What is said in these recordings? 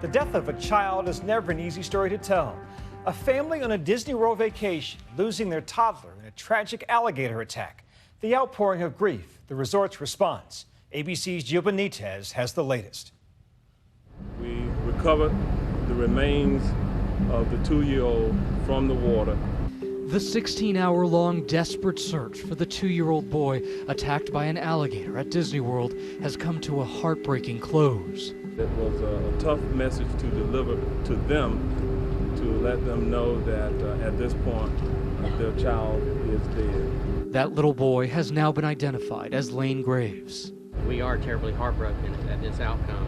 The death of a child is never an easy story to tell. A family on a Disney World vacation losing their toddler in a tragic alligator attack. The outpouring of grief, the resort's response. ABC's Gio Benitez has the latest. We recovered the remains of the 2-year-old from the water. The 16-hour-long desperate search for the 2-year-old boy attacked by an alligator at Disney World has come to a heartbreaking close. It was a tough message to deliver to them, to let them know that at this point their child is dead. That little boy has now been identified as Lane Graves. We are terribly heartbroken at this outcome.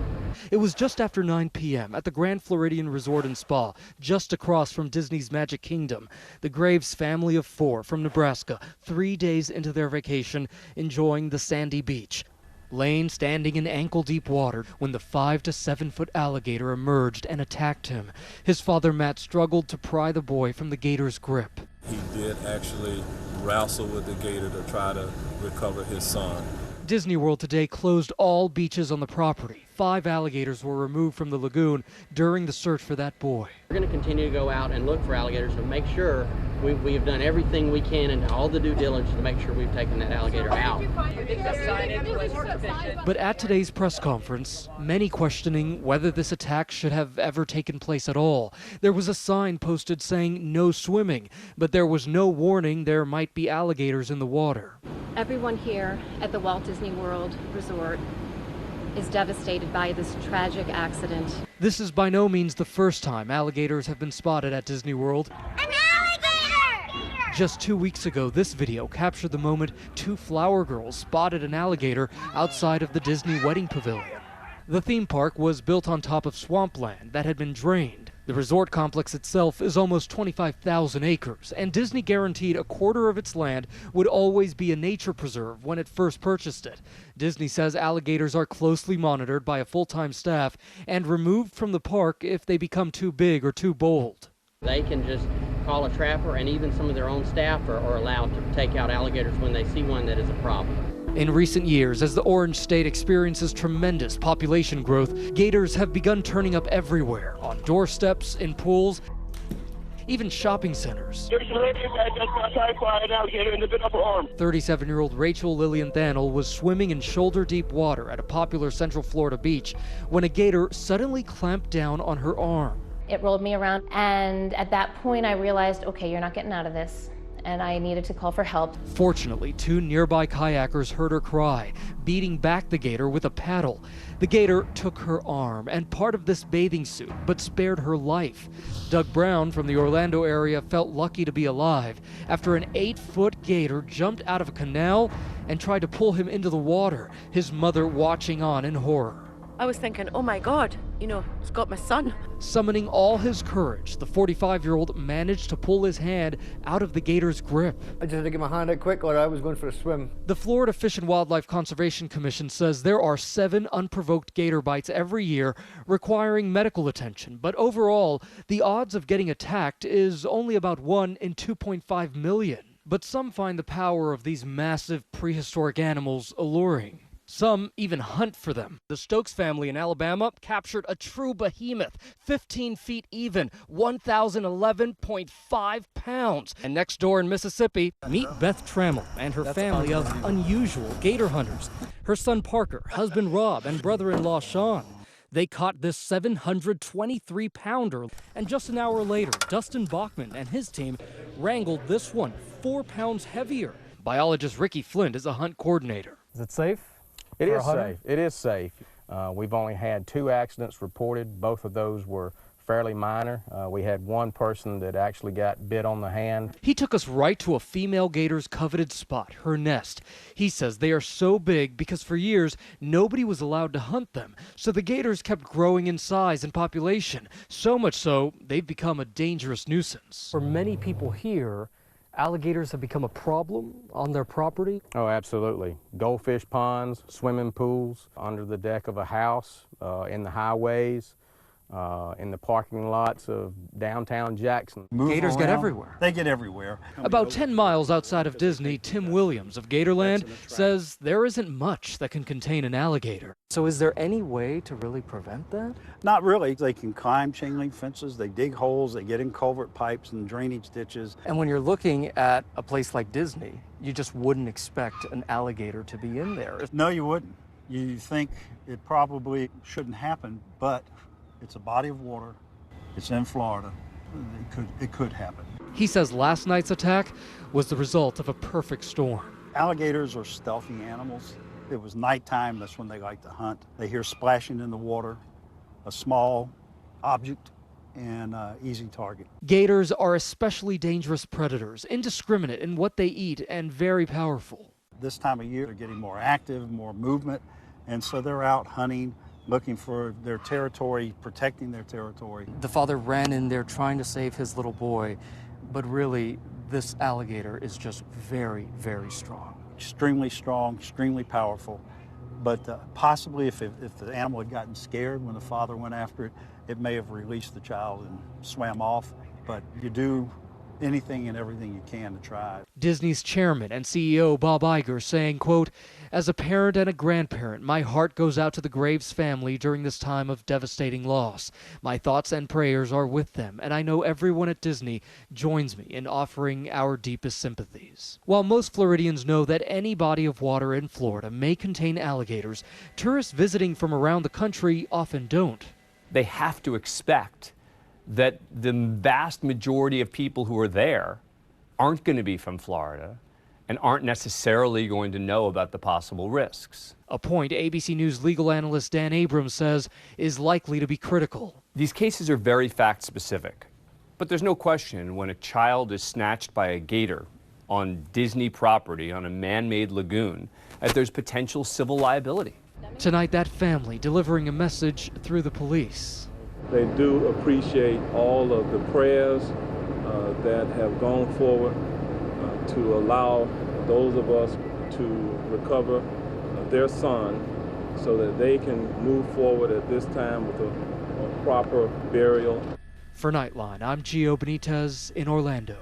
It was just after 9 p.m. at the Grand Floridian Resort and Spa, just across from Disney's Magic Kingdom. The Graves family of 4 from Nebraska, 3 days into their vacation, enjoying the sandy beach. Lane standing in ankle-deep water when the 5 to 7 foot alligator emerged and attacked him. His father, Matt, struggled to pry the boy from the gator's grip. He did actually wrestle with the gator to try to recover his son. Disney World today closed all beaches on the property. 5 alligators were removed from the lagoon during the search for that boy. We're going to continue to go out and look for alligators and make sure we have done everything we can and all the due diligence to make sure we've taken that alligator out. But at today's press conference, many questioning whether this attack should have ever taken place at all. There was a sign posted saying no swimming, but there was no warning there might be alligators in the water. Everyone here at the Walt Disney World Resort is devastated by this tragic accident. This is by no means the first time alligators have been spotted at Disney World. An alligator! Just 2 weeks ago, this video captured the moment 2 flower girls spotted an alligator outside of the Disney Wedding Pavilion. The theme park was built on top of swampland that had been drained. The resort complex itself is almost 25,000 acres, and Disney guaranteed a quarter of its land would always be a nature preserve when it first purchased it. Disney says alligators are closely monitored by a full-time staff and removed from the park if they become too big or too bold. They can just call a trapper, and even some of their own staff are allowed to take out alligators when they see one that is a problem. In recent years, as the Orange State experiences tremendous population growth, gators have begun turning up everywhere, on doorsteps, in pools, even shopping centers. There's a lady that just got attacked by an alligator in the bit of her arm. 37-year-old Rachel Lillian Thanel was swimming in shoulder-deep water at a popular Central Florida beach when a gator suddenly clamped down on her arm. It rolled me around, and at that point I realized, okay, you're not getting out of this, and I needed to call for help. Fortunately, 2 nearby kayakers heard her cry, beating back the gator with a paddle. The gator took her arm and part of this bathing suit, but spared her life. Doug Brown from the Orlando area felt lucky to be alive after an 8-foot gator jumped out of a canal and tried to pull him into the water, his mother watching on in horror. I was thinking, oh my God, it's got my son. Summoning all his courage, the 45-year-old managed to pull his hand out of the gator's grip. I just had to get my hand out quick or I was going for a swim. The Florida Fish and Wildlife Conservation Commission says there are 7 unprovoked gator bites every year requiring medical attention. But overall, the odds of getting attacked is only about 1 in 2.5 million. But some find the power of these massive prehistoric animals alluring. Some even hunt for them. The Stokes family in Alabama captured a true behemoth, 15 feet even, 1,011.5 pounds. And next door in Mississippi, meet Beth Trammell and her family of unusual gator hunters. Her son Parker, husband Rob, and brother-in-law Sean. They caught this 723-pounder, and just an hour later, Dustin Bachman and his team wrangled this one, 4 pounds heavier. Biologist Ricky Flint is a hunt coordinator. Is it safe? It is safe. It is safe. We've only had 2 accidents reported. Both of those were fairly minor. We had one person that actually got bit on the hand. He took us right to a female gator's coveted spot, her nest. He says they are so big because for years nobody was allowed to hunt them, so the gators kept growing in size and population, so much so they've become a dangerous nuisance. For many people here, alligators have become a problem on their property? Oh, absolutely. Goldfish ponds, swimming pools, under the deck of a house, in the highways. in the parking lots of downtown Jackson. Gators get everywhere. They get everywhere. About 10 miles outside of Disney, Tim Williams of Gatorland says there isn't much that can contain an alligator. So is there any way to really prevent that? Not really. They can climb chain link fences, they dig holes, they get in culvert pipes and drainage ditches. And when you're looking at a place like Disney, you just wouldn't expect an alligator to be in there. No, you wouldn't. You think it probably shouldn't happen, but it's a body of water. It's in Florida. It could happen. He says last night's attack was the result of a perfect storm. Alligators are stealthy animals. It was nighttime, that's when they like to hunt. They hear splashing in the water, a small object, and easy target. Gators are especially dangerous predators, indiscriminate in what they eat and very powerful. This time of year, they're getting more active, more movement, and so they're out hunting, looking for their territory, protecting their territory. The father ran in there trying to save his little boy, but really, this alligator is just very, very strong. Extremely strong, extremely powerful, but possibly if the animal had gotten scared when the father went after it, it may have released the child and swam off, but you do anything and everything you can to try. Disney's chairman and CEO Bob Iger saying, quote, "As a parent and a grandparent, my heart goes out to the Graves family during this time of devastating loss. My thoughts and prayers are with them, and I know everyone at Disney joins me in offering our deepest sympathies." While most Floridians know that any body of water in Florida may contain alligators, tourists visiting from around the country often don't. They have to expect that the vast majority of people who are there aren't going to be from Florida and aren't necessarily going to know about the possible risks. A point ABC News legal analyst Dan Abrams says is likely to be critical. These cases are very fact-specific, but there's no question when a child is snatched by a gator on Disney property on a man-made lagoon that there's potential civil liability. Tonight, that family delivering a message through the police. They do appreciate all of the prayers that have gone forward to allow those of us to recover their son so that they can move forward at this time with a proper burial. For Nightline, I'm Gio Benitez in Orlando.